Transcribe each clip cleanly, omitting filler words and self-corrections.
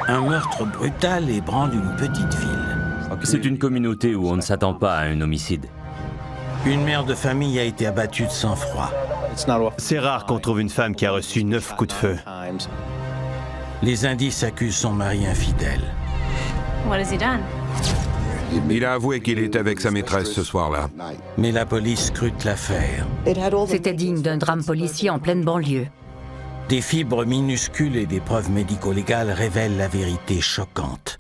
Un meurtre brutal ébranle une petite ville. C'est une communauté où on ne s'attend pas à un homicide. Une mère de famille a été abattue de sang-froid. C'est rare qu'on trouve une femme qui a reçu 9 coups de feu. Les indices accusent son mari infidèle. What has he done? Il a avoué qu'il était avec sa maîtresse ce soir-là. Mais la police scrute l'affaire. C'était digne d'un drame policier en pleine banlieue. Des fibres minuscules et des preuves médico-légales révèlent la vérité choquante.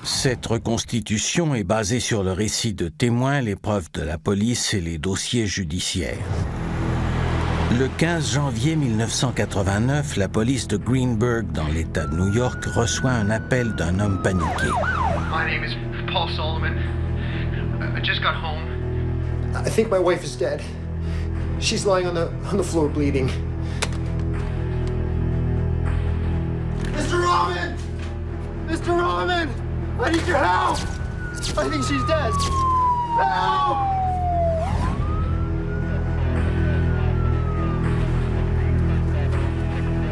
Cette reconstitution est basée sur le récit de témoins, les preuves de la police et les dossiers judiciaires. Le 15 janvier 1989, la police de Greenburgh, dans l'État de New York, reçoit un appel d'un homme paniqué. My name is Paul Solomon. I just got home. I think my wife is dead. She's lying on the floor bleeding. Mr. Rahman! Mr. Rahman! I need your help! I think she's dead. Help!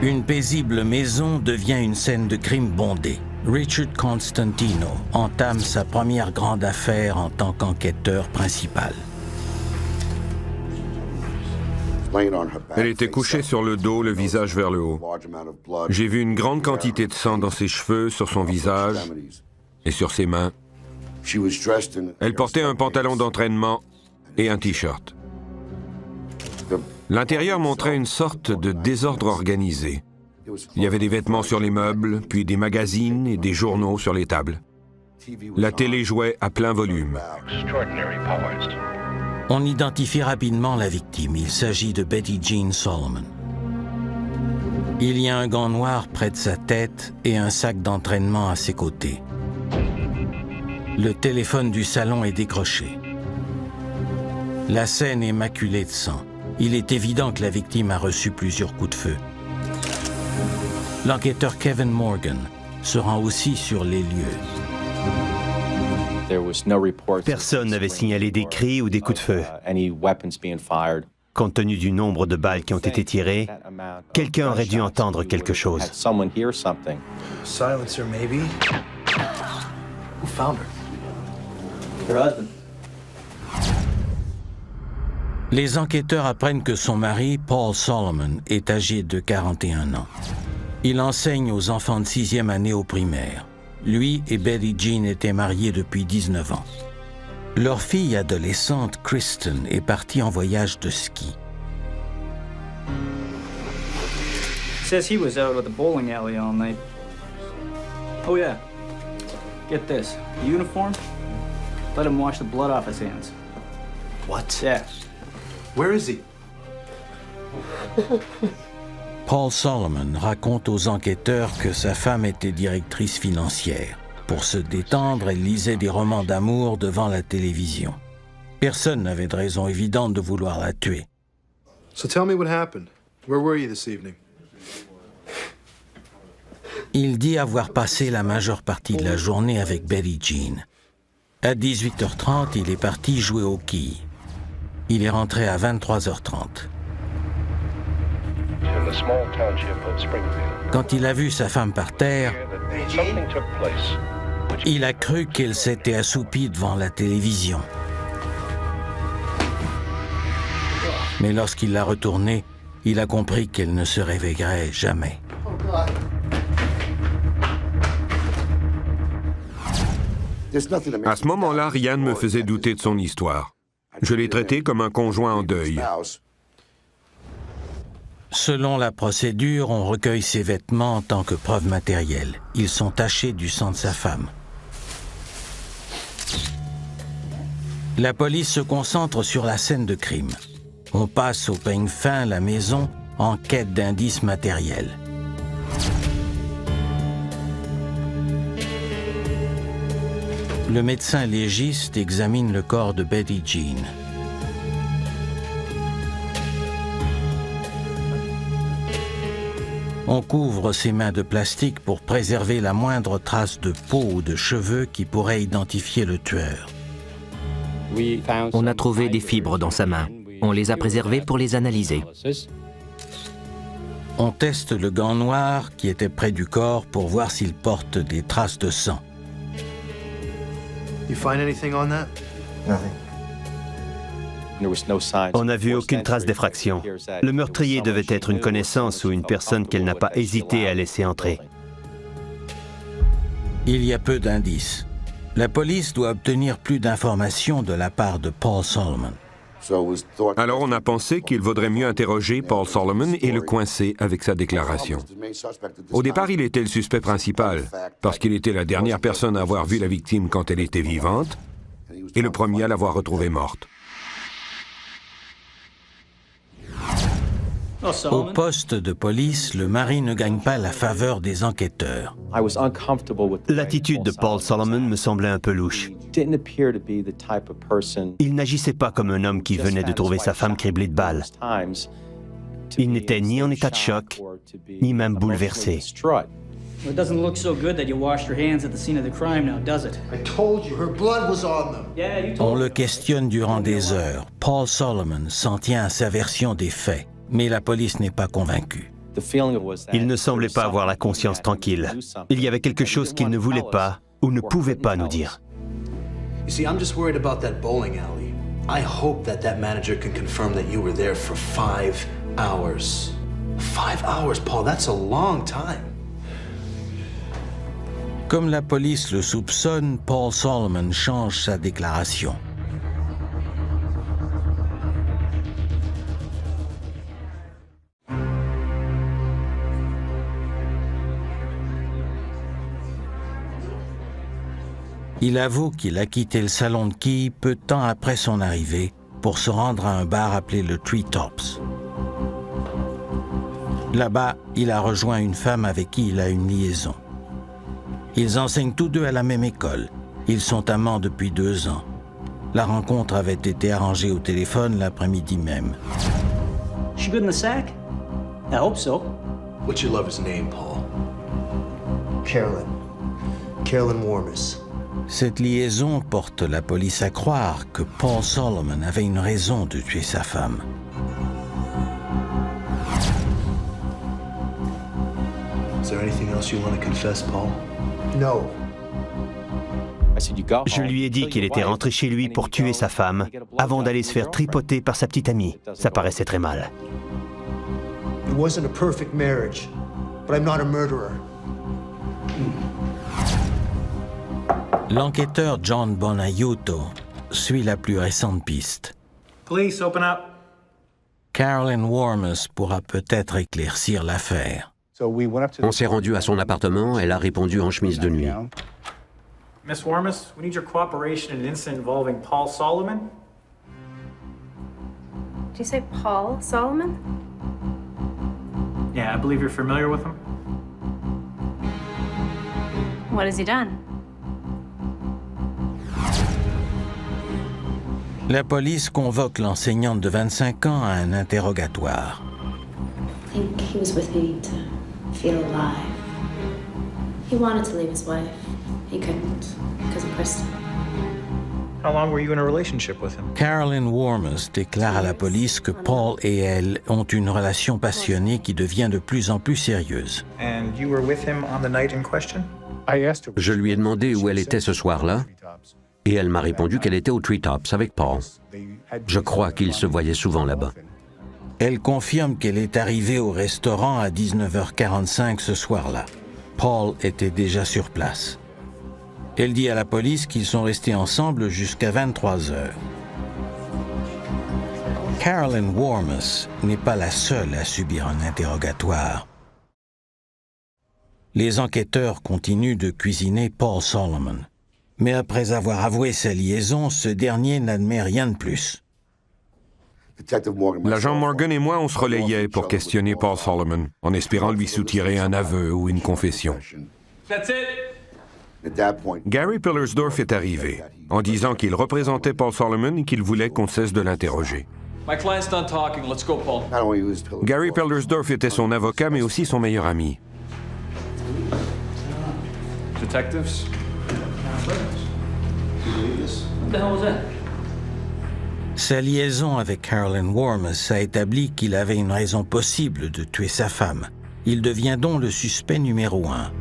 Une paisible maison devient une scène de crime bondée. Richard Constantino entame sa première grande affaire en tant qu'enquêteur principal. Elle était couchée sur le dos, le visage vers le haut. J'ai vu une grande quantité de sang dans ses cheveux, sur son visage et sur ses mains. Elle portait un pantalon d'entraînement et un t-shirt. L'intérieur montrait une sorte de désordre organisé. Il y avait des vêtements sur les meubles, puis des magazines et des journaux sur les tables. La télé jouait à plein volume. On identifie rapidement la victime. Il s'agit de Betty Jean Solomon. Il y a un gant noir près de sa tête et un sac d'entraînement à ses côtés. Le téléphone du salon est décroché. La scène est maculée de sang. Il est évident que la victime a reçu plusieurs coups de feu. L'enquêteur Kevin Morgan se rend aussi sur les lieux. Personne n'avait signalé des cris ou des coups de feu. Compte tenu du nombre de balles qui ont été tirées, quelqu'un aurait dû entendre quelque chose. Silencer, maybe. Who found her? Her husband. Les enquêteurs apprennent que son mari, Paul Solomon, est âgé de 41 ans. Il enseigne aux enfants de 6e année au primaire. Lui et Betty Jean étaient mariés depuis 19 ans. Leur fille adolescente, Kristen, est partie en voyage de ski. Says he was out at the bowling alley all night. Oh yeah. Get this. The uniform? Let him wash the blood off his hands. What? Yeah. Where is he? Paul Solomon raconte aux enquêteurs que sa femme était directrice financière. Pour se détendre, elle lisait des romans d'amour devant la télévision. Personne n'avait de raison évidente de vouloir la tuer. So tell me what happened. Where were you this evening? Il dit avoir passé la majeure partie de la journée avec Betty Jean. À 18h30, il est parti jouer au quilles. Il est rentré à 23h30. Quand il a vu sa femme par terre, il a cru qu'elle s'était assoupie devant la télévision. Mais lorsqu'il l'a retournée, il a compris qu'elle ne se réveillerait jamais. À ce moment-là, rien ne me faisait douter de son histoire. Je l'ai traité comme un conjoint en deuil. Selon la procédure, on recueille ses vêtements en tant que preuve matérielle. Ils sont tachés du sang de sa femme. La police se concentre sur la scène de crime. On passe au peigne fin la maison en quête d'indices matériels. Le médecin légiste examine le corps de Betty Jean. On couvre ses mains de plastique pour préserver la moindre trace de peau ou de cheveux qui pourrait identifier le tueur. On a trouvé des fibres dans sa main. On les a préservées pour les analyser. On teste le gant noir qui était près du corps pour voir s'il porte des traces de sang. You find anything on that? Nothing. On n'a vu aucune trace d'effraction. Le meurtrier devait être une connaissance ou une personne qu'elle n'a pas hésité à laisser entrer. Il y a peu d'indices. La police doit obtenir plus d'informations de la part de Paul Solomon. Alors on a pensé qu'il vaudrait mieux interroger Paul Solomon et le coincer avec sa déclaration. Au départ, il était le suspect principal, parce qu'il était la dernière personne à avoir vu la victime quand elle était vivante, et le premier à l'avoir retrouvée morte. Au poste de police, le mari ne gagne pas la faveur des enquêteurs. L'attitude de Paul Solomon me semblait un peu louche. Il n'agissait pas comme un homme qui venait de trouver sa femme criblée de balles. Il n'était ni en état de choc, ni même bouleversé. It doesn't look so good that you washed your hands at the scene of the crime now, does it? I told you, her blood was on them. Yeah, you On told le questionne durant des heures. Paul Solomon s'en tient à sa version des faits, mais la police n'est pas convaincue. Il ne semblait pas avoir la conscience tranquille. Il y avait quelque chose qu'il ne voulait pas ou ne pouvait pas nous dire. You see, I'm just worried about that bowling alley. I hope that manager can confirm that you were there for 5 hours. 5 hours, Paul, that's a long time. Comme la police le soupçonne, Paul Solomon change sa déclaration. Il avoue qu'il a quitté le salon de quilles peu de temps après son arrivée pour se rendre à un bar appelé le Tree Tops. Là-bas, il a rejoint une femme avec qui il a une liaison. Ils enseignent tous deux à la même école. Ils sont amants depuis 2 ans. La rencontre avait été arrangée au téléphone l'après-midi même. She good in the sack? I hope so. What's your lover's name, Paul? Carolyn. Carolyn Warmus. Cette liaison porte la police à croire que Paul Solomon avait une raison de tuer sa femme. Is there anything else you want to confess, Paul? No. Je lui ai dit qu'il était rentré chez lui pour tuer sa femme avant d'aller se faire tripoter par sa petite amie. Ça paraissait très mal. It wasn't a perfect marriage, but I'm not a murderer. L'enquêteur John Bonaiuto suit la plus récente piste. Police, open up. Carolyn Warmus pourra peut-être éclaircir l'affaire. On s'est rendu à son appartement, elle a répondu en chemise de nuit. Miss Warmus, we need your cooperation in an incident involving Paul Solomon. Did you say Paul Solomon? Yeah, I believe you're familiar with him. What has he done? La police convoque l'enseignante de 25 ans à un interrogatoire. I think he was with me to feel alive. He wanted to leave his wife. He couldn't because of Kristen. How long were you in a relationship with him? Carolyn Warmus déclare à la police que Paul et elle ont une relation passionnée qui devient de plus en plus sérieuse. And you were with him on the night in question? Je lui ai demandé où elle était ce soir-là, et elle m'a répondu qu'elle était au Tree Tops avec Paul. Je crois qu'ils se voyaient souvent là-bas. Elle confirme qu'elle est arrivée au restaurant à 19h45 ce soir-là. Paul était déjà sur place. Elle dit à la police qu'ils sont restés ensemble jusqu'à 23h. Carolyn Warmus n'est pas la seule à subir un interrogatoire. Les enquêteurs continuent de cuisiner Paul Solomon. Mais après avoir avoué sa liaison, ce dernier n'admet rien de plus. L'agent Morgan et moi, on se relayait pour questionner Paul Solomon, en espérant lui soutirer un aveu ou une confession. That's it. Gary Pillersdorf est arrivé, en disant qu'il représentait Paul Solomon et qu'il voulait qu'on cesse de l'interroger. My client's done talking. Let's go, Paul. Gary Peldersdorf était son avocat, mais aussi son meilleur ami. Detectives? What the hell was that? Sa liaison avec Carolyn Wormus a établi qu'il avait une raison possible de tuer sa femme. Il devient donc le suspect numéro 1.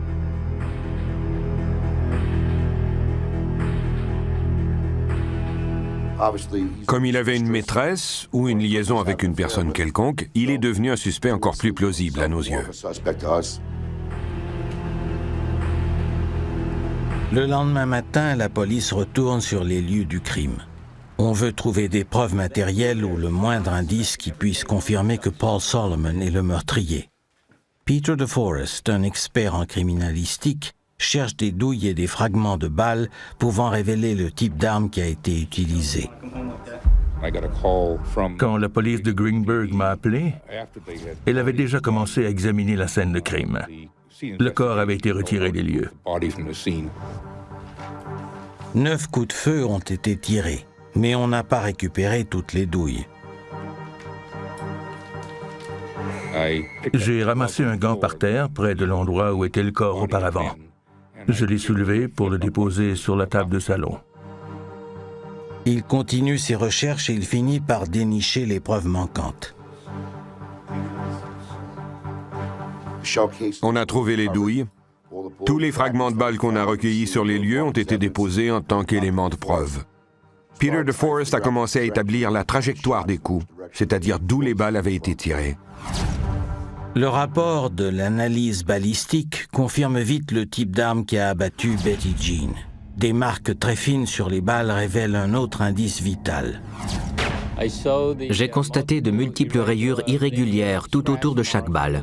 Comme il avait une maîtresse ou une liaison avec une personne quelconque, il est devenu un suspect encore plus plausible à nos yeux. Le lendemain matin, la police retourne sur les lieux du crime. On veut trouver des preuves matérielles ou le moindre indice qui puisse confirmer que Paul Solomon est le meurtrier. Peter DeForest, un expert en criminalistique, cherche des douilles et des fragments de balles pouvant révéler le type d'arme qui a été utilisé. Quand la police de Greenburgh m'a appelé, elle avait déjà commencé à examiner la scène de crime. Le corps avait été retiré des lieux. 9 coups de feu ont été tirés, mais on n'a pas récupéré toutes les douilles. J'ai ramassé un gant par terre près de l'endroit où était le corps auparavant. Je l'ai soulevé pour le déposer sur la table de salon. Il continue ses recherches et il finit par dénicher les preuves manquantes. On a trouvé les douilles. Tous les fragments de balles qu'on a recueillis sur les lieux ont été déposés en tant qu'éléments de preuve. Peter DeForest a commencé à établir la trajectoire des coups, c'est-à-dire d'où les balles avaient été tirées. Le rapport de l'analyse balistique confirme vite le type d'arme qui a abattu Betty Jean. Des marques très fines sur les balles révèlent un autre indice vital. J'ai constaté de multiples rayures irrégulières tout autour de chaque balle.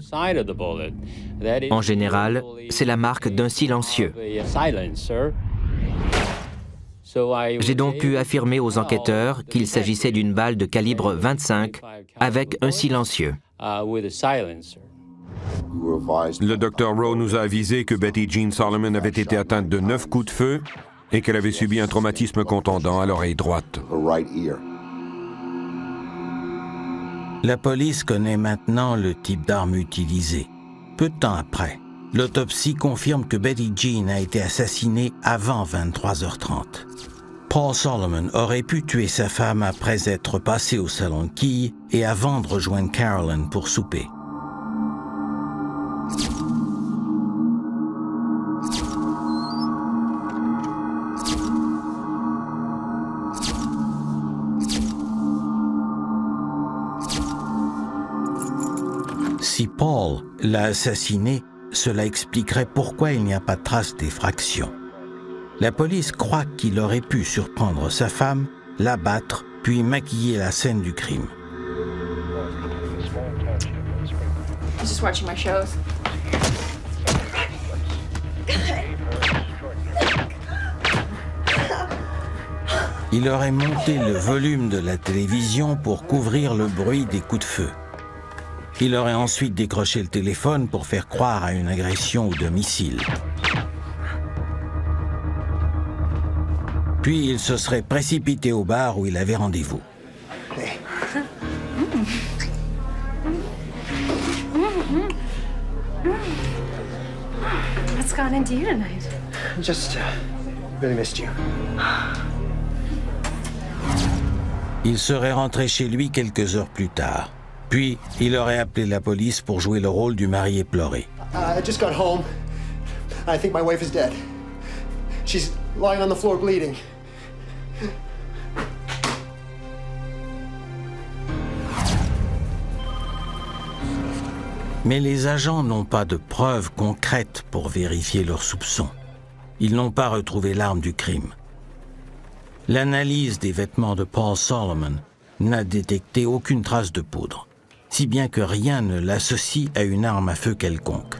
En général, c'est la marque d'un silencieux. J'ai donc pu affirmer aux enquêteurs qu'il s'agissait d'une balle de calibre 25 avec un silencieux. Le Dr. Rowe nous a avisé que Betty Jean Solomon avait été atteinte de 9 coups de feu et qu'elle avait subi un traumatisme contondant à l'oreille droite. La police connaît maintenant le type d'arme utilisée. Peu de temps après, l'autopsie confirme que Betty Jean a été assassinée avant 23h30. Paul Solomon aurait pu tuer sa femme après être passé au salon de quilles et avant de rejoindre Carolyn pour souper. Si Paul l'a assassiné, cela expliquerait pourquoi il n'y a pas de trace d'effraction. La police croit qu'il aurait pu surprendre sa femme, l'abattre, puis maquiller la scène du crime. Just watching my shows. Il aurait monté le volume de la télévision pour couvrir le bruit des coups de feu. Il aurait ensuite décroché le téléphone pour faire croire à une agression au domicile. Puis il se serait précipité au bar où il avait rendez-vous. What's gone into you tonight? Just really missed you. Il serait rentré chez lui quelques heures plus tard. Puis, il aurait appelé la police pour jouer le rôle du mari éploré. I just got home. I think my wife is dead. She's lying on the floor bleeding. Mais les agents n'ont pas de preuves concrètes pour vérifier leurs soupçons. Ils n'ont pas retrouvé l'arme du crime. L'analyse des vêtements de Paul Solomon n'a détecté aucune trace de poudre, si bien que rien ne l'associe à une arme à feu quelconque.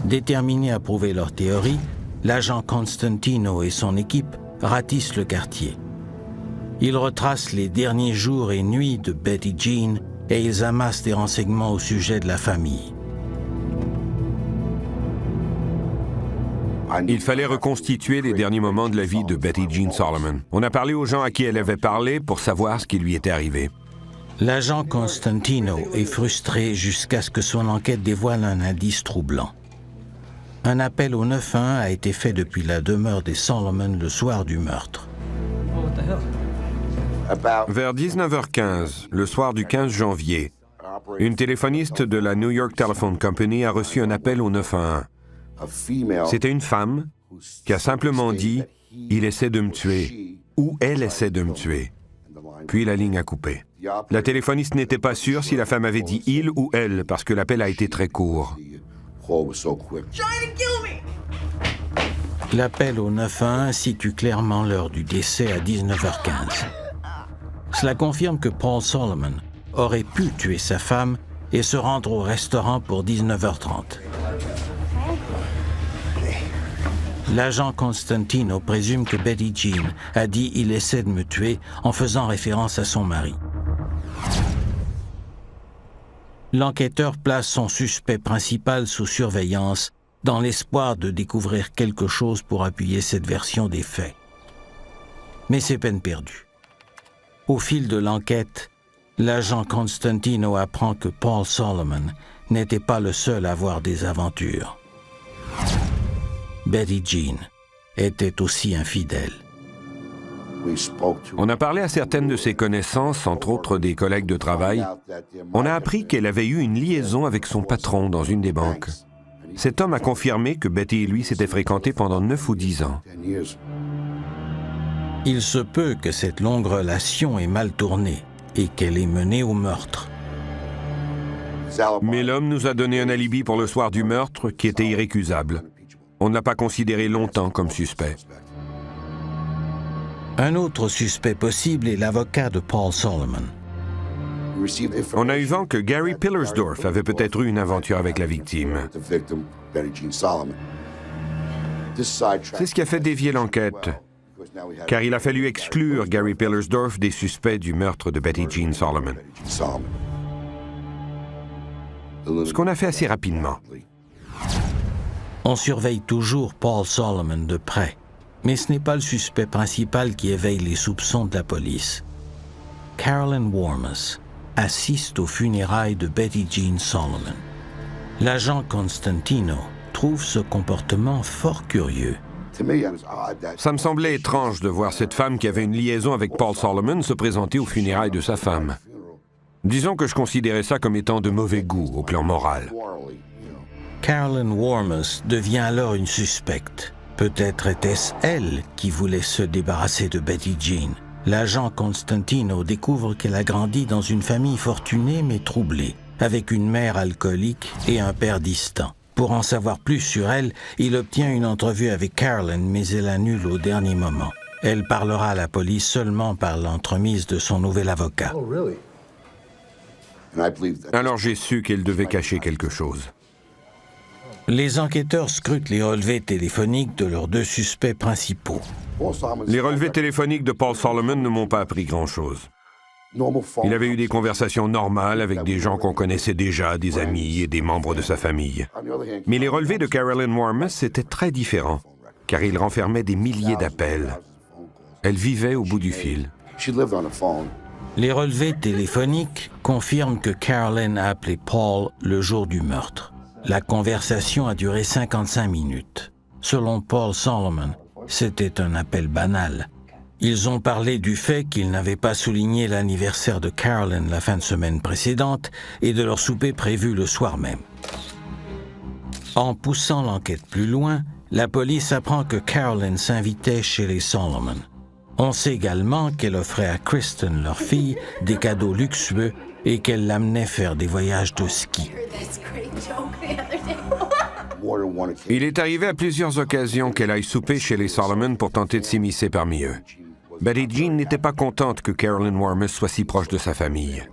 Déterminés à prouver leur théorie, l'agent Constantino et son équipe ratissent le quartier. Ils retracent les derniers jours et nuits de Betty Jean et ils amassent des renseignements au sujet de la famille. Il fallait reconstituer les derniers moments de la vie de Betty Jean Solomon. On a parlé aux gens à qui elle avait parlé pour savoir ce qui lui était arrivé. L'agent Constantino est frustré jusqu'à ce que son enquête dévoile un indice troublant. Un appel au 911 a été fait depuis la demeure des Solomon le soir du meurtre. Vers 19h15, le soir du 15 janvier, une téléphoniste de la New York Telephone Company a reçu un appel au 911. C'était une femme qui a simplement dit « Il essaie de me tuer » ou « Elle essaie de me tuer ». Puis la ligne a coupé. La téléphoniste n'était pas sûre si la femme avait dit « il » ou « elle » parce que l'appel a été très court. L'appel au 911 situe clairement l'heure du décès à 19h15. Cela confirme que Paul Solomon aurait pu tuer sa femme et se rendre au restaurant pour 19h30. L'agent Constantino présume que Betty Jean a dit « il essaie de me tuer » en faisant référence à son mari. L'enquêteur place son suspect principal sous surveillance dans l'espoir de découvrir quelque chose pour appuyer cette version des faits. Mais c'est peine perdue. Au fil de l'enquête, l'agent Constantino apprend que Paul Solomon n'était pas le seul à avoir des aventures. Betty Jean était aussi infidèle. On a parlé à certaines de ses connaissances, entre autres des collègues de travail. On a appris qu'elle avait eu une liaison avec son patron dans une des banques. Cet homme a confirmé que Betty et lui s'étaient fréquentés pendant 9 ou 10 ans. Il se peut que cette longue relation ait mal tourné et qu'elle ait mené au meurtre. Mais l'homme nous a donné un alibi pour le soir du meurtre qui était irrécusable. On ne l'a pas considéré longtemps comme suspect. Un autre suspect possible est l'avocat de Paul Solomon. On a eu vent que Gary Pillersdorf avait peut-être eu une aventure avec la victime. C'est ce qui a fait dévier l'enquête, car il a fallu exclure Gary Pillersdorf des suspects du meurtre de Betty Jean Solomon. Ce qu'on a fait assez rapidement. On surveille toujours Paul Solomon de près, mais ce n'est pas le suspect principal qui éveille les soupçons de la police. Carolyn Warmus assiste aux funérailles de Betty Jean Solomon. L'agent Constantino trouve ce comportement fort curieux. Ça me semblait étrange de voir cette femme qui avait une liaison avec Paul Solomon se présenter aux funérailles de sa femme. Disons que je considérais ça comme étant de mauvais goût au plan moral. Carolyn Warmus devient alors une suspecte. Peut-être était-ce elle qui voulait se débarrasser de Betty Jean. L'agent Constantino découvre qu'elle a grandi dans une famille fortunée mais troublée, avec une mère alcoolique et un père distant. Pour en savoir plus sur elle, il obtient une entrevue avec Carolyn, mais elle annule au dernier moment. Elle parlera à la police seulement par l'entremise de son nouvel avocat. Alors j'ai su qu'elle devait cacher quelque chose. Les enquêteurs scrutent les relevés téléphoniques de leurs deux suspects principaux. Les relevés téléphoniques de Paul Solomon ne m'ont pas appris grand-chose. Il avait eu des conversations normales avec des gens qu'on connaissait déjà, des amis et des membres de sa famille. Mais les relevés de Carolyn Warmus étaient très différents, car ils renfermaient des milliers d'appels. Elle vivait au bout du fil. Les relevés téléphoniques confirment que Carolyn a appelé Paul le jour du meurtre. La conversation a duré 55 minutes. Selon Paul Solomon, c'était un appel banal. Ils ont parlé du fait qu'ils n'avaient pas souligné l'anniversaire de Carolyn la fin de semaine précédente et de leur souper prévu le soir même. En poussant l'enquête plus loin, la police apprend que Carolyn s'invitait chez les Solomon. On sait également qu'elle offrait à Kristen, leur fille, des cadeaux luxueux et qu'elle l'amenait faire des voyages de ski. Il est arrivé à plusieurs occasions qu'elle aille souper chez les Solomon pour tenter de s'immiscer parmi eux. Betty Jean n'était pas contente que Carolyn Warmus soit si proche de sa famille.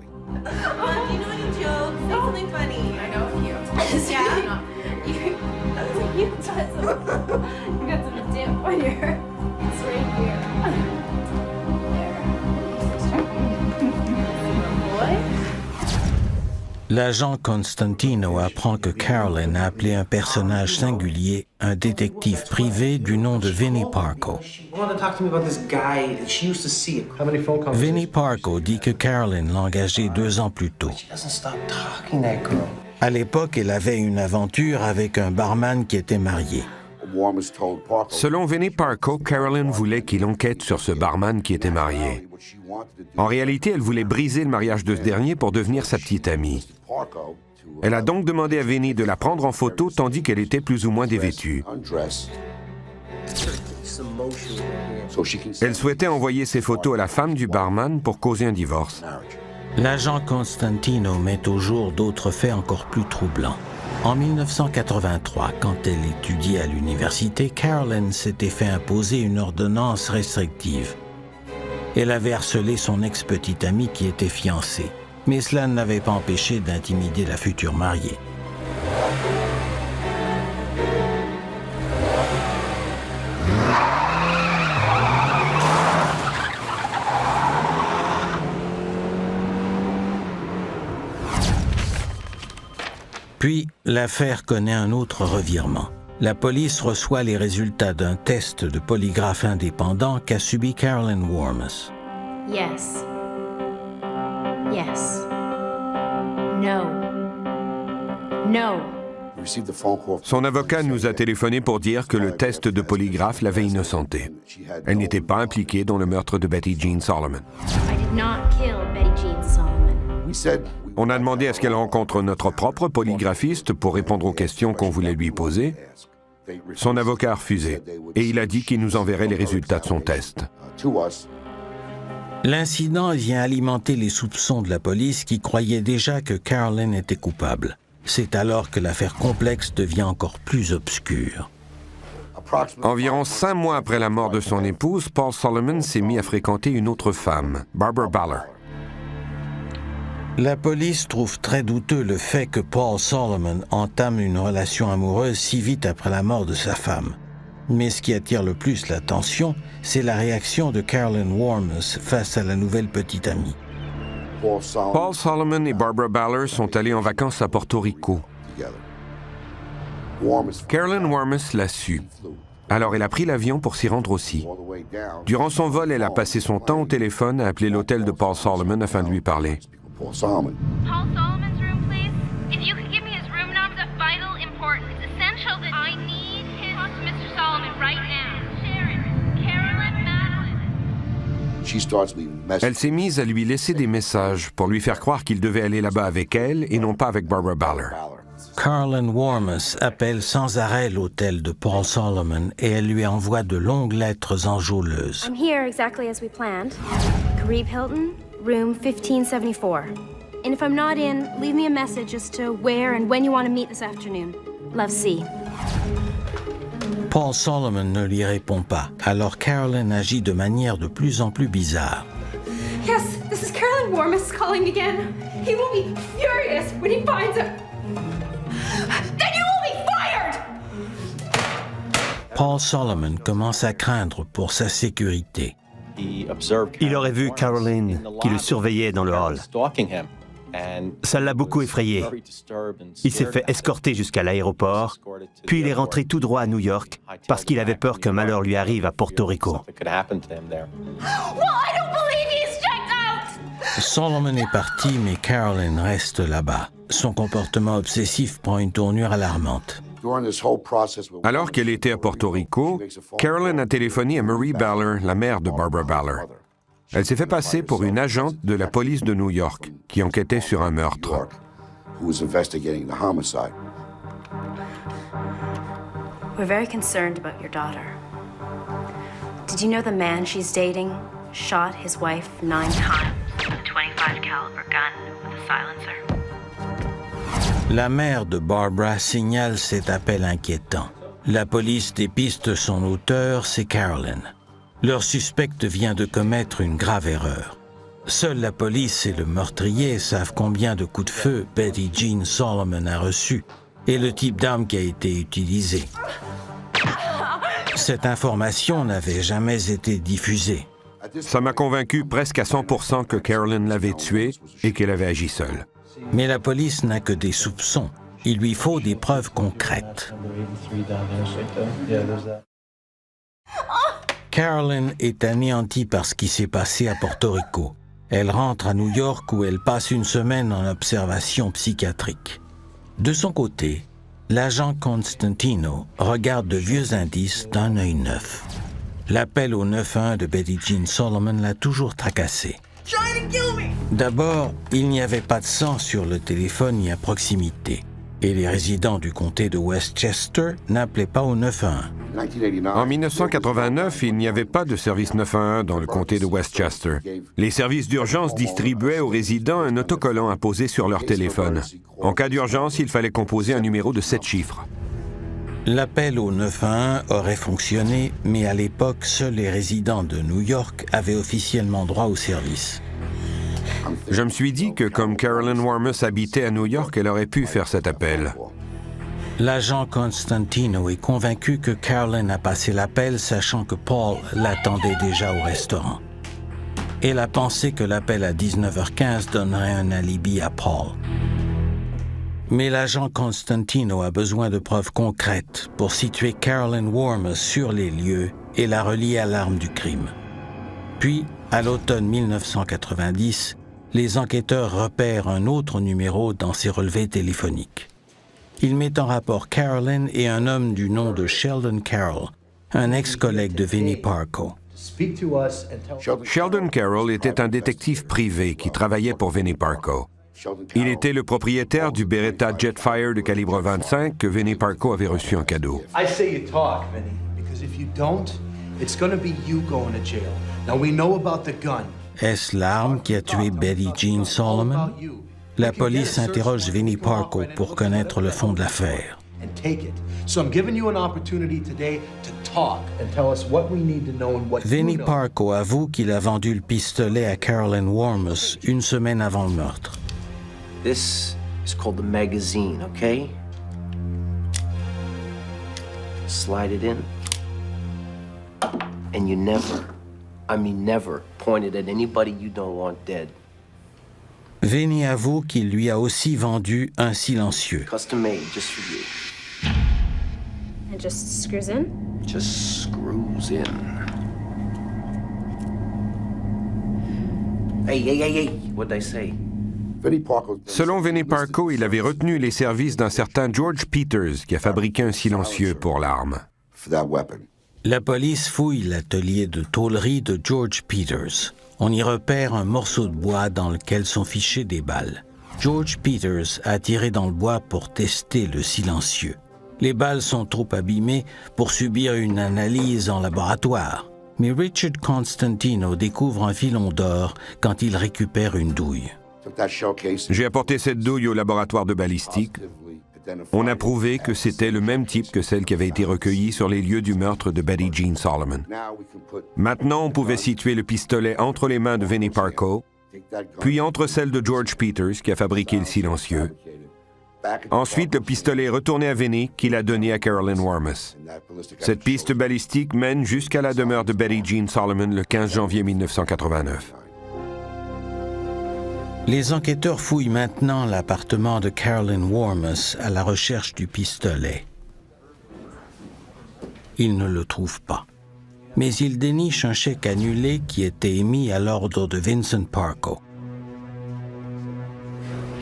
L'agent Constantino apprend que Carolyn a appelé un personnage singulier, un détective privé du nom de Vinnie Parco. Vinnie Parco dit que Carolyn l'a engagé 2 ans plus tôt. À l'époque, elle avait une aventure avec un barman qui était marié. Selon Vinnie Parco, Carolyn voulait qu'il enquête sur ce barman qui était marié. En réalité, elle voulait briser le mariage de ce dernier pour devenir sa petite amie. Elle a donc demandé à Vinnie de la prendre en photo tandis qu'elle était plus ou moins dévêtue. Elle souhaitait envoyer ces photos à la femme du barman pour causer un divorce. L'agent Constantino met au jour d'autres faits encore plus troublants. En 1983, quand elle étudiait à l'université, Carolyn s'était fait imposer une ordonnance restrictive. Elle avait harcelé son ex-petite amie qui était fiancée, mais cela ne l'avait pas empêché d'intimider la future mariée. Puis, l'affaire connaît un autre revirement. La police reçoit les résultats d'un test de polygraphe indépendant qu'a subi Carolyn Warmus. Yes. Yes. No. No. Son avocat nous a téléphoné pour dire que le test de polygraphe l'avait innocentée. Elle n'était pas impliquée dans le meurtre de Betty Jean Solomon. I did not kill Betty Jean Solomon. On a demandé à ce qu'elle rencontre notre propre polygraphiste pour répondre aux questions qu'on voulait lui poser. Son avocat a refusé et il a dit qu'il nous enverrait les résultats de son test. L'incident vient alimenter les soupçons de la police qui croyait déjà que Carolyn était coupable. C'est alors que l'affaire complexe devient encore plus obscure. Environ 5 mois après la mort de son épouse, Paul Solomon s'est mis à fréquenter une autre femme, Barbara Baller. La police trouve très douteux le fait que Paul Solomon entame une relation amoureuse si vite après la mort de sa femme. Mais ce qui attire le plus l'attention, c'est la réaction de Carolyn Warmus face à la nouvelle petite amie. Paul Solomon et Barbara Baller sont allés en vacances à Porto Rico. Carolyn Warmus l'a su. Alors elle a pris l'avion pour s'y rendre aussi. Durant son vol, elle a passé son temps au téléphone à appeler l'hôtel de Paul Solomon afin de lui parler. Paul Solomon's room, please. If you could give me his room number, that's vital importance. It's essential that I need his talk to Mr. Solomon right now. Sharon, Carolyn, Madeline. Elle s'est mise à lui laisser des messages pour lui faire croire qu'il devait aller là-bas avec elle et non pas avec Barbara Baller. Carolyn Warmus appelle sans arrêt l'hôtel de Paul Solomon et elle lui envoie de longues lettres enjôleuses. I'm here exactly as we planned. Kareeb Hilton, room 1574. And if I'm not in, leave me a message as to where and when you want to meet this afternoon. Love, C. Paul Solomon ne lui répond pas, alors Carolyn agit de manière de plus en plus bizarre. Yes, this is Carolyn Warmus calling again. He will be furious when he finds out. Then you will be fired! Paul Solomon commence à craindre pour sa sécurité. Il aurait vu Carolyn qui le surveillait dans le hall. Ça l'a beaucoup effrayé. Il s'est fait escorter jusqu'à l'aéroport, puis il est rentré tout droit à New York parce qu'il avait peur qu'un malheur lui arrive à Porto Rico. Solomon est parti, mais Carolyn reste là-bas. Son comportement obsessif prend une tournure alarmante. Alors qu'elle était à Porto Rico, Carolyn a téléphoné à Marie Baller, la mère de Barbara Baller. Elle s'est fait passer pour une agente de la police de New York qui enquêtait sur un meurtre. We're very concerned about your daughter. Did you know the man she's dating shot his wife 9 times with a .25 caliber gun with a silencer? La mère de Barbara signale cet appel inquiétant. La police dépiste son auteur, c'est Carolyn. Leur suspecte vient de commettre une grave erreur. Seule la police et le meurtrier savent combien de coups de feu Betty Jean Solomon a reçu et le type d'arme qui a été utilisé. Cette information n'avait jamais été diffusée. Ça m'a convaincu presque à 100% que Carolyn l'avait tué et qu'elle avait agi seule. Mais la police n'a que des soupçons. Il lui faut des preuves concrètes. Carolyn est anéantie par ce qui s'est passé à Porto Rico. Elle rentre à New York où elle passe une semaine en observation psychiatrique. De son côté, l'agent Constantino regarde de vieux indices d'un œil neuf. L'appel au 911 de Betty Jean Solomon l'a toujours tracassé. D'abord, il n'y avait pas de sang sur le téléphone ni à proximité. Et les résidents du comté de Westchester n'appelaient pas au 911. En 1989, il n'y avait pas de service 911 dans le comté de Westchester. Les services d'urgence distribuaient aux résidents un autocollant à poser sur leur téléphone. En cas d'urgence, il fallait composer un numéro de 7 chiffres. L'appel au 911 aurait fonctionné, mais à l'époque, seuls les résidents de New York avaient officiellement droit au service. Je me suis dit que comme Carolyn Warmus habitait à New York, elle aurait pu faire cet appel. L'agent Constantino est convaincu que Carolyn a passé l'appel sachant que Paul l'attendait déjà au restaurant. Elle a pensé que l'appel à 19h15 donnerait un alibi à Paul. Mais l'agent Constantino a besoin de preuves concrètes pour situer Carolyn Warmus sur les lieux et la relier à l'arme du crime. Puis, à l'automne 1990, les enquêteurs repèrent un autre numéro dans ses relevés téléphoniques. Il met en rapport Carolyn et un homme du nom de Sheldon Carroll, un ex-collègue de Vinnie Parco. Sheldon Carroll était un détective privé qui travaillait pour Vinnie Parco. Il était le propriétaire du Beretta Jetfire de calibre 25 que Vinnie Parco avait reçu en cadeau. I say you talk, Vinny, because if you don't, it's gonna be you going to jail. Now we know about the gun. Est-ce l'arme qui a tué Betty Jean Solomon? La police interroge Vinnie Parco pour connaître le fond de l'affaire. Vinnie Parco avoue qu'il a vendu le pistolet à Carolyn Warmus une semaine avant le meurtre. This is called the magazine, okay? Slide it in. And you never pointed at anybody you don't want dead. Vinnie avoue qu'il lui a aussi vendu un silencieux. Custom made, just for you. It just screws in? Just screws in. Hey, what'd I say? Selon Vinnie Parco, il avait retenu les services d'un certain George Peters qui a fabriqué un silencieux pour l'arme. La police fouille l'atelier de tôlerie de George Peters. On y repère un morceau de bois dans lequel sont fichées des balles. George Peters a tiré dans le bois pour tester le silencieux. Les balles sont trop abîmées pour subir une analyse en laboratoire. Mais Richard Constantino découvre un filon d'or quand il récupère une douille. J'ai apporté cette douille au laboratoire de balistique. On a prouvé que c'était le même type que celle qui avait été recueillie sur les lieux du meurtre de Betty Jean Solomon. Maintenant, on pouvait situer le pistolet entre les mains de Vinnie Parco, puis entre celles de George Peters, qui a fabriqué le silencieux. Ensuite, le pistolet est retourné à Vinnie, qui l'a donné à Carolyn Warmus. Cette piste balistique mène jusqu'à la demeure de Betty Jean Solomon le 15 janvier 1989. Les enquêteurs fouillent maintenant l'appartement de Carolyn Warmus à la recherche du pistolet. Ils ne le trouvent pas. Mais ils dénichent un chèque annulé qui était émis à l'ordre de Vincent Parco.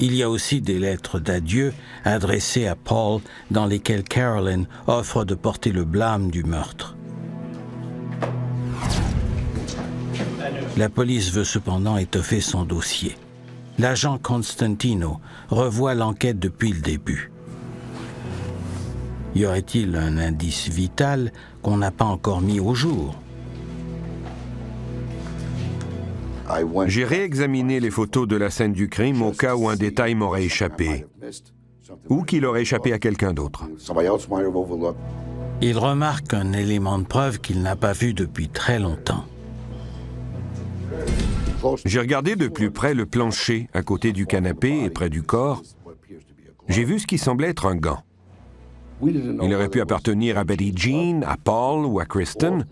Il y a aussi des lettres d'adieu adressées à Paul dans lesquelles Carolyn offre de porter le blâme du meurtre. La police veut cependant étoffer son dossier. L'agent Constantino revoit l'enquête depuis le début. Y aurait-il un indice vital qu'on n'a pas encore mis au jour? J'ai réexaminé les photos de la scène du crime au cas où un détail m'aurait échappé, ou qu'il aurait échappé à quelqu'un d'autre. Il remarque un élément de preuve qu'il n'a pas vu depuis très longtemps. J'ai regardé de plus près le plancher à côté du canapé et près du corps. J'ai vu ce qui semblait être un gant. Il aurait pu appartenir à Betty Jean, à Paul ou à Kristen.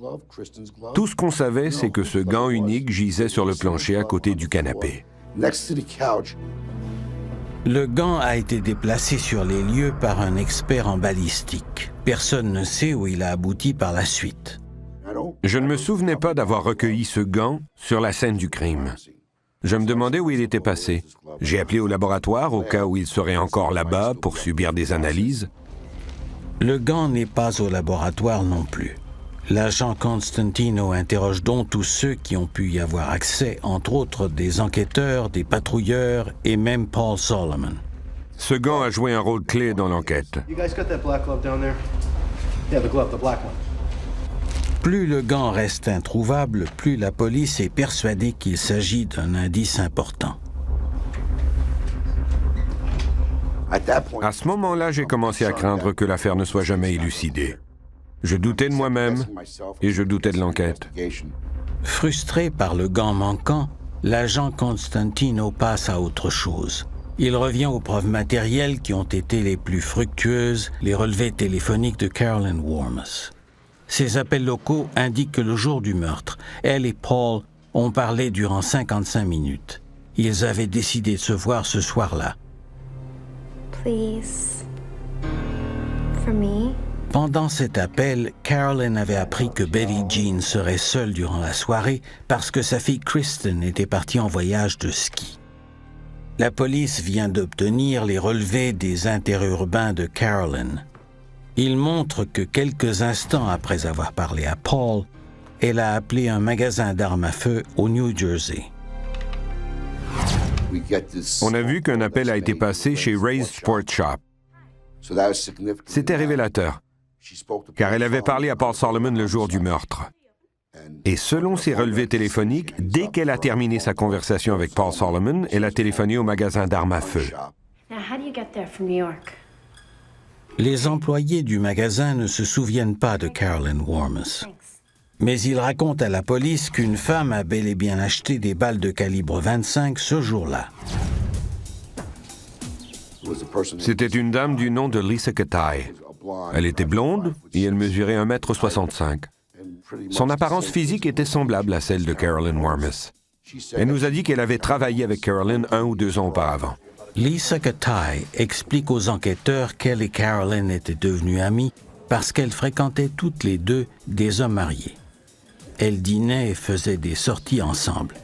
Tout ce qu'on savait, c'est que ce gant unique gisait sur le plancher à côté du canapé. Le gant a été déplacé sur les lieux par un expert en balistique. Personne ne sait où il a abouti par la suite. Je ne me souvenais pas d'avoir recueilli ce gant sur la scène du crime. Je me demandais où il était passé. J'ai appelé au laboratoire au cas où il serait encore là-bas pour subir des analyses. Le gant n'est pas au laboratoire non plus. L'agent Constantino interroge donc tous ceux qui ont pu y avoir accès, entre autres des enquêteurs, des patrouilleurs et même Paul Solomon. Ce gant a joué un rôle clé dans l'enquête. Plus le gant reste introuvable, plus la police est persuadée qu'il s'agit d'un indice important. À ce moment-là, j'ai commencé à craindre que l'affaire ne soit jamais élucidée. Je doutais de moi-même et je doutais de l'enquête. Frustré par le gant manquant, l'agent Constantino passe à autre chose. Il revient aux preuves matérielles qui ont été les plus fructueuses, les relevés téléphoniques de Carolyn Warmus. Ces appels locaux indiquent que le jour du meurtre, elle et Paul ont parlé durant 55 minutes. Ils avaient décidé de se voir ce soir-là. Please. For me? Pendant cet appel, Carolyn avait appris que Betty Jean serait seule durant la soirée parce que sa fille Kristen était partie en voyage de ski. La police vient d'obtenir les relevés des interurbains de Carolyn. Ils montrent que quelques instants après avoir parlé à Paul, elle a appelé un magasin d'armes à feu au New Jersey. On a vu qu'un appel a été passé chez Ray's Sport Shop. C'était révélateur, car elle avait parlé à Paul Solomon le jour du meurtre. Et selon ses relevés téléphoniques, dès qu'elle a terminé sa conversation avec Paul Solomon, elle a téléphoné au magasin d'armes à feu. Now, how do you get there from New York? Les employés du magasin ne se souviennent pas de Carolyn Warmus. Mais ils racontent à la police qu'une femme a bel et bien acheté des balles de calibre 25 ce jour-là. C'était une dame du nom de Lisa Katai. Elle était blonde et elle mesurait 1,65 m. Son apparence physique était semblable à celle de Carolyn Warmus. Elle nous a dit qu'elle avait travaillé avec Carolyn 1 ou 2 ans auparavant. Lisa Katai explique aux enquêteurs qu'elle et Carolyn étaient devenues amies parce qu'elles fréquentaient toutes les deux des hommes mariés. Elles dînaient et faisaient des sorties ensemble.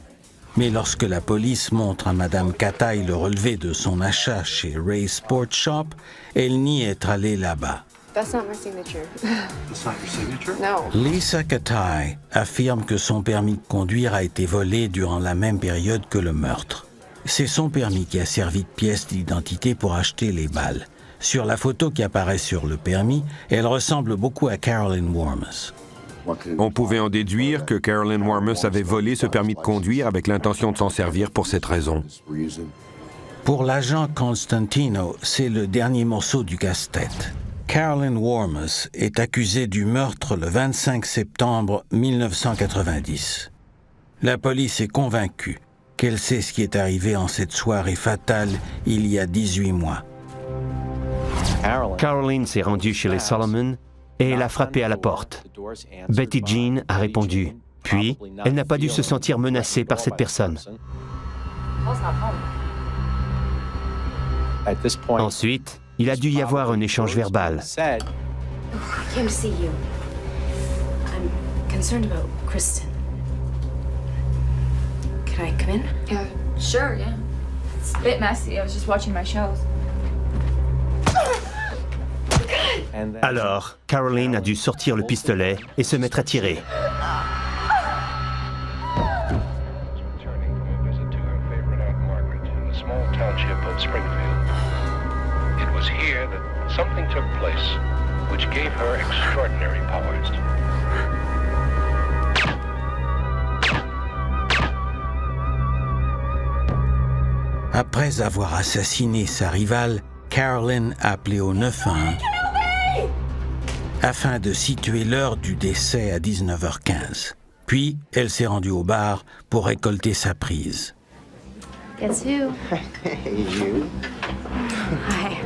Mais lorsque la police montre à Madame Katai le relevé de son achat chez Ray's Sport Shop, elle nie être allée là-bas. That's not my signature. That's not your signature? No. Lisa Katai affirme que son permis de conduire a été volé durant la même période que le meurtre. C'est son permis qui a servi de pièce d'identité pour acheter les balles. Sur la photo qui apparaît sur le permis, elle ressemble beaucoup à Carolyn Warmus. On pouvait en déduire que Carolyn Warmus avait volé ce permis de conduire avec l'intention de s'en servir pour cette raison. Pour l'agent Constantino, c'est le dernier morceau du casse-tête. Carolyn Warmus est accusée du meurtre le 25 septembre 1990. La police est convaincue qu'elle sait ce qui est arrivé en cette soirée fatale il y a 18 mois. Carolyn s'est rendue chez les Solomon et elle a frappé à la porte. Betty Jean a répondu. Puis, elle n'a pas dû se sentir menacée par cette personne. Ensuite, il a dû y avoir un échange verbal. I came to see you. I'm concerned about Kristen. Can I come in? Yeah, sure, yeah. It's a bit messy. I was just watching my shows. Alors, Carolyn a dû sortir le pistolet et se mettre à tirer. Après avoir assassiné sa rivale, Carolyn a appelé au 911 afin de situer l'heure du décès à 19h15. Puis, elle s'est rendue au bar pour récolter sa prise. Guess who? Hey, you. Hi.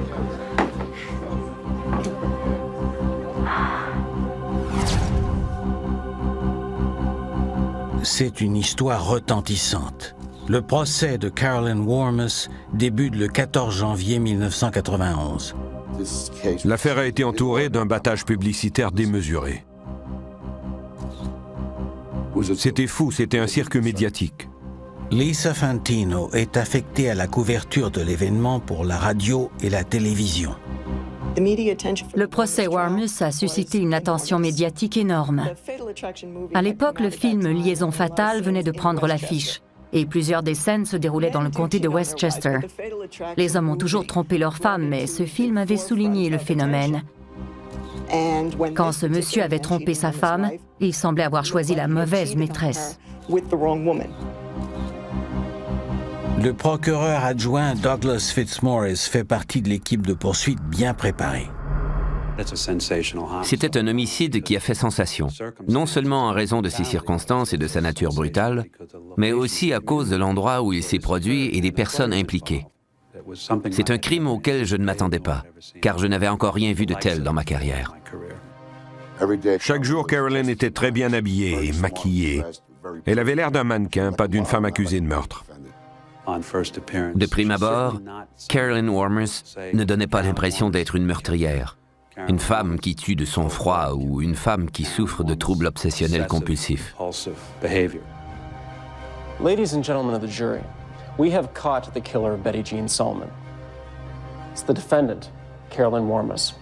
C'est une histoire retentissante. Le procès de Carolyn Warmus débute le 14 janvier 1991. L'affaire a été entourée d'un battage publicitaire démesuré. C'était fou, c'était un cirque médiatique. Lisa Fantino est affectée à la couverture de l'événement pour la radio et la télévision. Le procès Warmus a suscité une attention médiatique énorme. À l'époque, le film Liaison fatale venait de prendre l'affiche et plusieurs des scènes se déroulaient dans le comté de Westchester. Les hommes ont toujours trompé leurs femmes, mais ce film avait souligné le phénomène. Quand ce monsieur avait trompé sa femme, il semblait avoir choisi la mauvaise maîtresse. Le procureur adjoint Douglas Fitzmaurice fait partie de l'équipe de poursuite bien préparée. C'était un homicide qui a fait sensation, non seulement en raison de ses circonstances et de sa nature brutale, mais aussi à cause de l'endroit où il s'est produit et des personnes impliquées. C'est un crime auquel je ne m'attendais pas, car je n'avais encore rien vu de tel dans ma carrière. Chaque jour, Carolyn était très bien habillée et maquillée. Elle avait l'air d'un mannequin, pas d'une femme accusée de meurtre. De prime abord, Carolyn Warmus ne donnait pas l'impression d'être une meurtrière, une femme qui tue de sang-froid ou une femme qui souffre de troubles obsessionnels compulsifs. Ladies and gentlemen of the jury, we have caught the killer of Betty Jean Solomon. It's the defendant, Carolyn Warmus.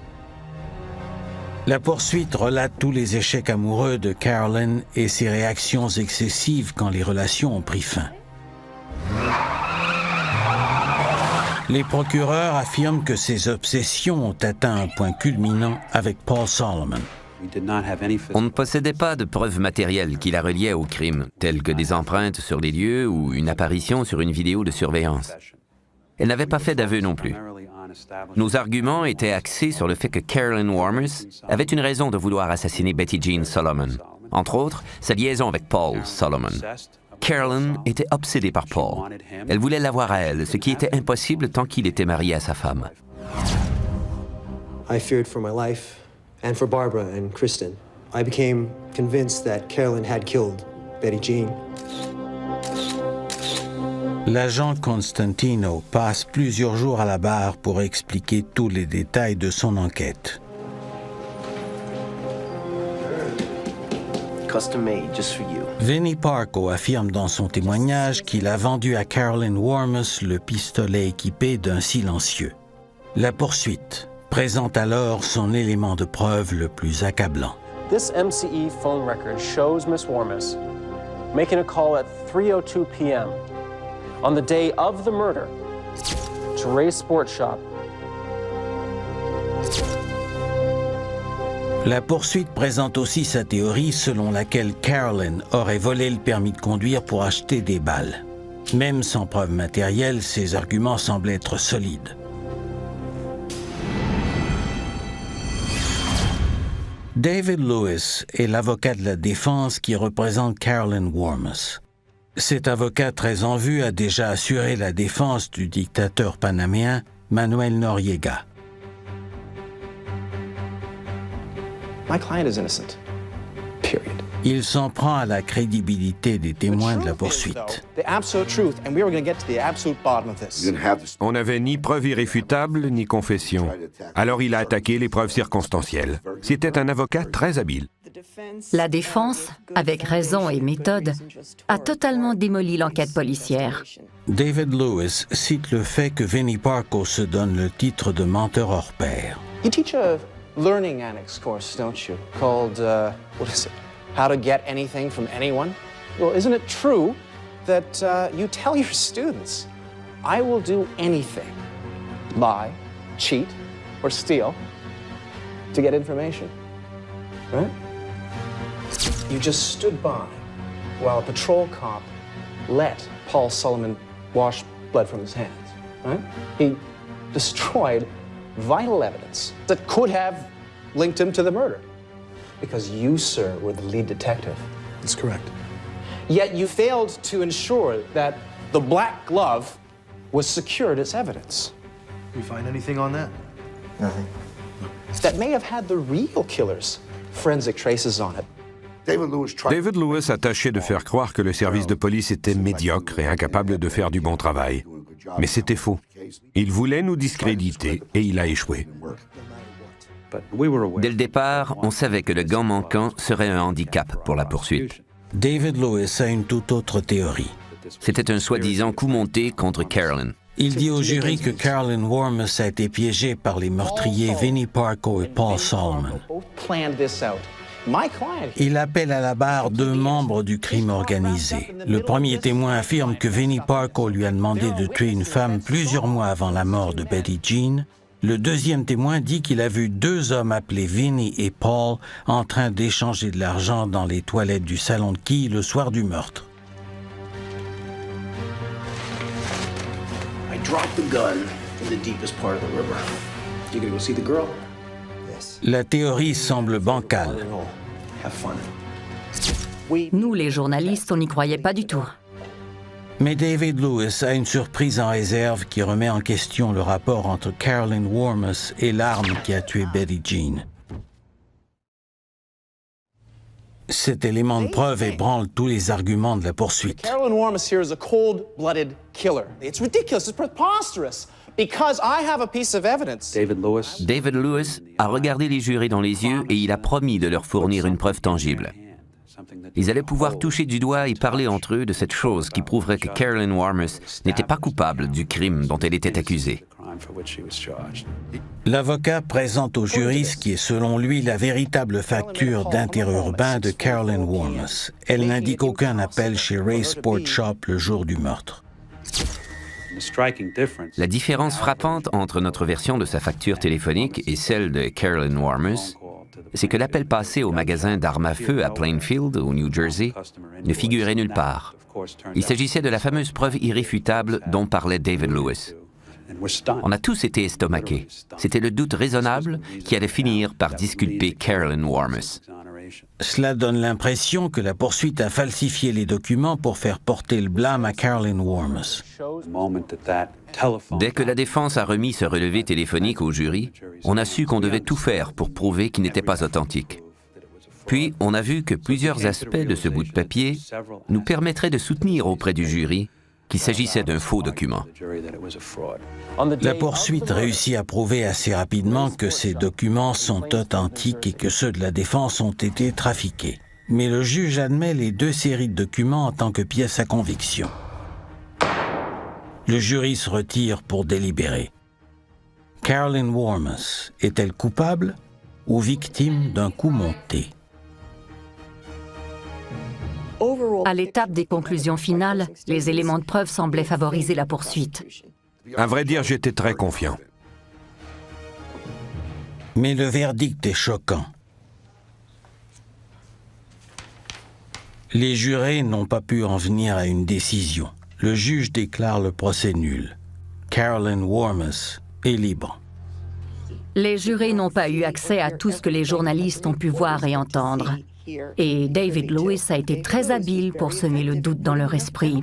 La poursuite relate tous les échecs amoureux de Carolyn et ses réactions excessives quand les relations ont pris fin. Les procureurs affirment que ces obsessions ont atteint un point culminant avec Paul Solomon. On ne possédait pas de preuves matérielles qui la reliaient au crime, telles que des empreintes sur les lieux ou une apparition sur une vidéo de surveillance. Elle n'avait pas fait d'aveu non plus. Nos arguments étaient axés sur le fait que Carolyn Warmus avait une raison de vouloir assassiner Betty Jean Solomon, entre autres sa liaison avec Paul Solomon. Carolyn était obsédée par Paul. Elle voulait l'avoir à elle, ce qui était impossible tant qu'il était marié à sa femme. I feared for my life and for Barbara and Kristen. I became convinced that Carolyn had killed Betty Jean. L'agent Constantino passe plusieurs jours à la barre pour expliquer tous les détails de son enquête. Custom made just for you. Vinnie Parco affirme dans son témoignage qu'il a vendu à Carolyn Warmus le pistolet équipé d'un silencieux. La poursuite présente alors son élément de preuve le plus accablant. This MCE phone record shows Miss Warmus making a call at 3:02 p.m. on the day of the murder to Ray's Sports Shop. La poursuite présente aussi sa théorie selon laquelle Carolyn aurait volé le permis de conduire pour acheter des balles. Même sans preuve matérielle, ses arguments semblent être solides. David Lewis est l'avocat de la défense qui représente Carolyn Warmus. Cet avocat très en vue a déjà assuré la défense du dictateur panaméen Manuel Noriega. My client is innocent. Period. Il s'en prend à la crédibilité des témoins de la poursuite. On n'avait ni preuve irréfutable ni confession. Alors il a attaqué les preuves circonstancielles. C'était un avocat très habile. La défense, avec raison et méthode, a totalement démoli l'enquête policière. David Lewis cite le fait que Vinnie Parco se donne le titre de menteur hors pair. You teach a learning annex course, don't you? Called, what is it? How to get anything from anyone? Well, isn't it true that you tell your students, I will do anything, lie, cheat, or steal to get information, right? You just stood by while a patrol cop let Paul Solomon wash blood from his hands, right? He destroyed vital evidence that could have linked him to the murder. Because you, sir, were the lead detective. That's correct. Yet you failed to ensure that the black glove was secured as evidence. You find anything on that? Nothing. That may have had the real killer's forensic traces on it. David Lewis a tâché de faire croire que le service de police était médiocre et incapable de faire du bon travail. Mais c'était faux. Il voulait nous discréditer et il a échoué. Dès le départ, on savait que le gant manquant serait un handicap pour la poursuite. David Lewis a une toute autre théorie. C'était un soi-disant coup monté contre Carolyn. Il dit au jury que Carolyn Warmus a été piégée par les meurtriers Vinnie Parco et Paul Solomon. Il appelle à la barre 2 membres du crime organisé. Le premier témoin affirme que Vinnie Parco lui a demandé de tuer une femme plusieurs mois avant la mort de Betty Jean. Le deuxième témoin dit qu'il a vu 2 hommes appelés Vinnie et Paul en train d'échanger de l'argent dans les toilettes du salon de quilles le soir du meurtre. La théorie semble bancale. Nous, les journalistes, on n'y croyait pas du tout. Mais David Lewis a une surprise en réserve qui remet en question le rapport entre Carolyn Warmus et l'arme qui a tué Betty Jean. Cet élément de preuve ébranle tous les arguments de la poursuite. Carolyn Warmus here is a cold-blooded killer. It's ridiculous, it's preposterous. Because I have a piece of evidence. David Lewis a regardé les jurés dans les yeux et il a promis de leur fournir une preuve tangible. Ils allaient pouvoir toucher du doigt et parler entre eux de cette chose qui prouverait que Carolyn Warmus n'était pas coupable du crime dont elle était accusée. L'avocat présente au jury ce qui est selon lui la véritable facture d'interurbain de Carolyn Warmus. Elle n'indique aucun appel chez Ray Sport Shop le jour du meurtre. La différence frappante entre notre version de sa facture téléphonique et celle de Carolyn Warmus, c'est que l'appel passé au magasin d'armes à feu à Plainfield, au New Jersey, ne figurait nulle part. Il s'agissait de la fameuse preuve irréfutable dont parlait David Lewis. On a tous été estomaqués. C'était le doute raisonnable qui allait finir par disculper Carolyn Warmus. Cela donne l'impression que la poursuite a falsifié les documents pour faire porter le blâme à Carolyn Warmus. Dès que la défense a remis ce relevé téléphonique au jury, on a su qu'on devait tout faire pour prouver qu'il n'était pas authentique. Puis, on a vu que plusieurs aspects de ce bout de papier nous permettraient de soutenir auprès du jury qu'il s'agissait d'un faux document. La poursuite réussit à prouver assez rapidement que ces documents sont authentiques et que ceux de la défense ont été trafiqués. Mais le juge admet les 2 séries de documents en tant que pièces à conviction. Le jury se retire pour délibérer. Carolyn Warmus est-elle coupable ou victime d'un coup monté? À l'étape des conclusions finales, les éléments de preuve semblaient favoriser la poursuite. À vrai dire, j'étais très confiant. Mais le verdict est choquant. Les jurés n'ont pas pu en venir à une décision. Le juge déclare le procès nul. Carolyn Warmus est libre. Les jurés n'ont pas eu accès à tout ce que les journalistes ont pu voir et entendre. Et David Lewis a été très habile pour semer le doute dans leur esprit.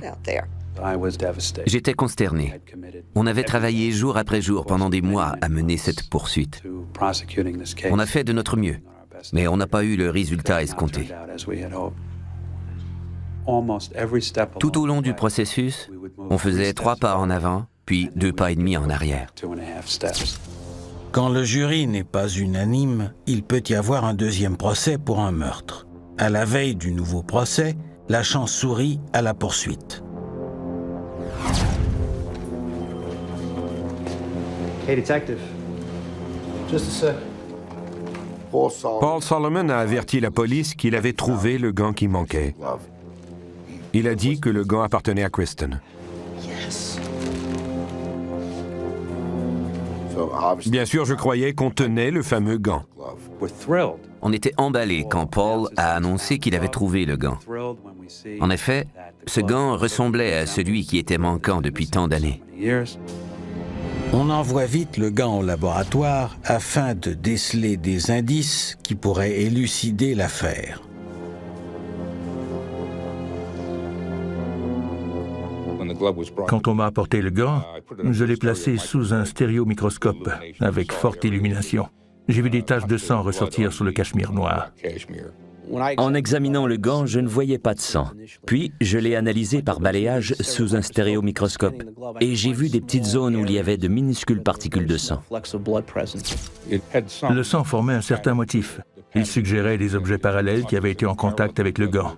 J'étais consterné. On avait travaillé jour après jour pendant des mois à mener cette poursuite. On a fait de notre mieux, mais on n'a pas eu le résultat escompté. Tout au long du processus, on faisait 3 pas en avant, puis 2 pas et demi en arrière. Quand le jury n'est pas unanime, il peut y avoir un 2e procès pour un meurtre. À la veille du nouveau procès, la chance sourit à la poursuite. Hey, detective. Just a sec. Paul Solomon a averti la police qu'il avait trouvé le gant qui manquait. Il a dit que le gant appartenait à Kristen. Bien sûr, je croyais qu'on tenait le fameux gant. On était emballés quand Paul a annoncé qu'il avait trouvé le gant. En effet, ce gant ressemblait à celui qui était manquant depuis tant d'années. On envoie vite le gant au laboratoire afin de déceler des indices qui pourraient élucider l'affaire. Quand on m'a apporté le gant, je l'ai placé sous un En examinant le gant, je ne voyais pas de sang. Puis, je l'ai analysé par balayage sous un stéréomicroscope. Et j'ai vu des petites zones où il y avait de minuscules particules de sang. Le sang formait un certain motif. Il suggérait des objets parallèles qui avaient été en contact avec le gant.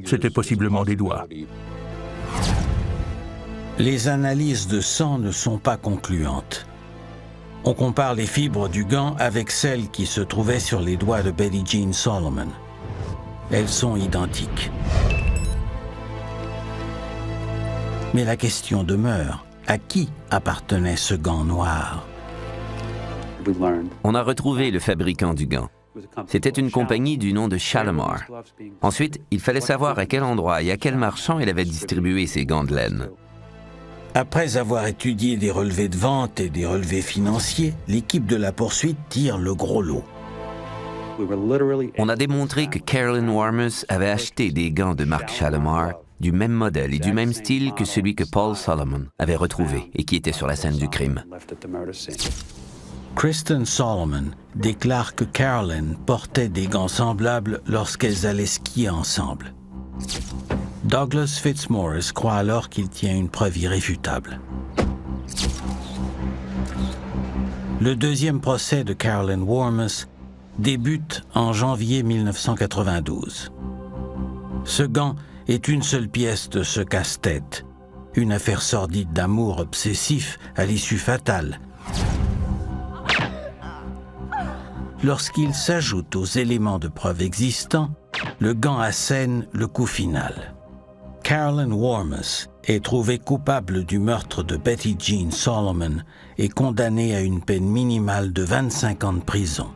C'était possiblement des doigts. Les analyses de sang ne sont pas concluantes. On compare les fibres du gant avec celles qui se trouvaient sur les doigts de Betty Jean Solomon. Elles sont identiques. Mais la question demeure, à qui appartenait ce gant noir? On a retrouvé le fabricant du gant. C'était une compagnie du nom de Shalimar. Ensuite, il fallait savoir à quel endroit et à quel marchand il avait distribué ces gants de laine. Après avoir étudié des relevés de vente et des relevés financiers, l'équipe de la poursuite tire le gros lot. On a démontré que Carolyn Warmus avait acheté des gants de marque Shalimar du même modèle et du même style que celui que Paul Solomon avait retrouvé et qui était sur la scène du crime. Kristen Solomon déclare que Carolyn portait des gants semblables lorsqu'elles allaient skier ensemble. Douglas Fitzmaurice croit alors qu'il tient une preuve irréfutable. Le deuxième procès de Carolyn Warmus débute en janvier 1992. Ce gant est une seule pièce de ce casse-tête, une affaire sordide d'amour obsessif à l'issue fatale. Lorsqu'il s'ajoute aux éléments de preuve existants, le gant assène le coup final. Carolyn Warmus est trouvée coupable du meurtre de Betty Jean Solomon et condamnée à une peine minimale de 25 ans de prison.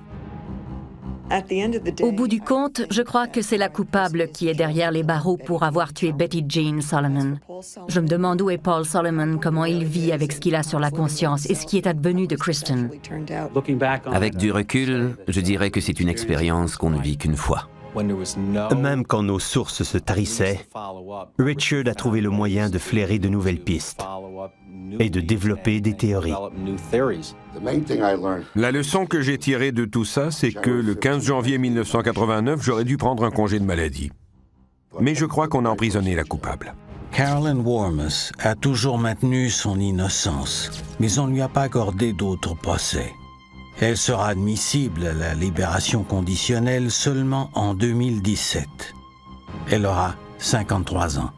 Au bout du compte, je crois que c'est la coupable qui est derrière les barreaux pour avoir tué Betty Jean Solomon. Je me demande où est Paul Solomon, comment il vit avec ce qu'il a sur la conscience et ce qui est advenu de Kristen. Avec du recul, je dirais que c'est une expérience qu'on ne vit qu'une fois. Même quand nos sources se tarissaient, Richard a trouvé le moyen de flairer de nouvelles pistes et de développer des théories. La leçon que j'ai tirée de tout ça, c'est que le 15 janvier 1989, j'aurais dû prendre un congé de maladie. Mais je crois qu'on a emprisonné la coupable. Carolyn Warmus a toujours maintenu son innocence, mais on ne lui a pas accordé d'autres procès. Elle sera admissible à la libération conditionnelle seulement en 2017. Elle aura 53 ans.